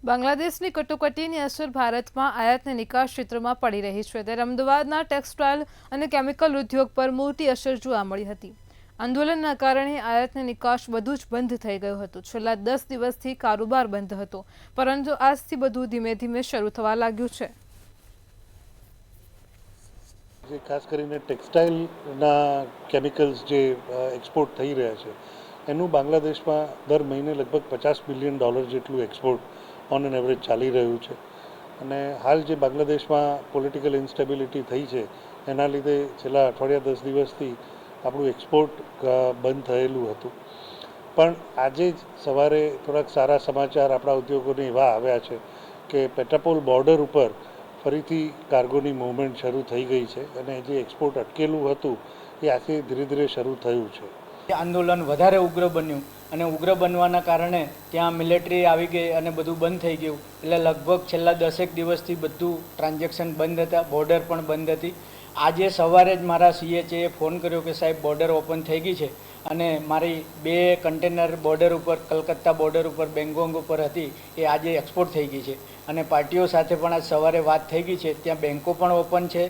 બાંગ્લાદેશની કટોકટીની અસર ભારતમાં આયાત અને નિકાસ ક્ષેત્રમાં પડી રહી છે ત્યારે અમદાવાદના ટેક્સટાઇલ અને કેમિકલ ઉદ્યોગ પર મોટી અસર જોવા મળી હતી। આંદોલનના કારણે આયાત અને નિકાસ બધું જ બંધ થઈ ગયું હતું। છેલ્લા 10 દિવસથી કારોબાર બંધ હતો, પરંતુ આજથી બધું ધીમે ધીમે શરૂ થવા લાગ્યું છે। ખાસ કરીને ટેક્સટાઇલના કેમિકલ્સ જે એક્સપોર્ટ થઈ રહ્યા છે એનું બાંગ્લાદેશમાં દર મહિને લગભગ $50 બિલિયન જેટલું એક્સપોર્ટ ઓન એન એવરેજ ચાલી રહ્યું છે। અને હાલ જે બાંગ્લાદેશમાં પોલિટિકલ ઇન્સ્ટેબિલિટી થઈ છે એના લીધે છેલ્લા અઠવાડિયા 10 દિવસથી આપણું એક્સપોર્ટ બંધ થયેલું હતું। પણ આજે જ સવારે થોડાક સારા સમાચાર આપણા ઉદ્યોગોને એવા આવ્યા છે કે પેટ્રાપોલ બોર્ડર ઉપર ફરીથી કાર્ગોની મૂવમેન્ટ શરૂ થઈ ગઈ છે અને જે એક્સપોર્ટ અટકેલું હતું એ આજે ધીરે ધીરે શરૂ થયું છે। આંદોલન વધારે ઉગ્ર બન્યું અને ઉગ્ર બનવાના કારણે ત્યાં મિલિટરી આવી ગઈ અને બધું બંધ થઈ ગયું। એટલે લગભગ છેલ્લા 10 દિવસથી બધું ટ્રાન્ઝેક્શન બંધ હતા, બોર્ડર પણ બંધ હતી। આજે સવારે જ મારા CHએ ફોન કર્યો કે સાહેબ બોર્ડર ઓપન થઈ ગઈ છે અને મારી 2 કન્ટેનર બોર્ડર ઉપર કલકત્તા બોર્ડર ઉપર બેંગોંગ ઉપર હતી એ આજે એક્સપોર્ટ થઈ ગઈ છે અને પાર્ટીઓ સાથે પણ આજ સવારે વાત થઈ ગઈ છે। ત્યાં બેંકો પણ ઓપન છે।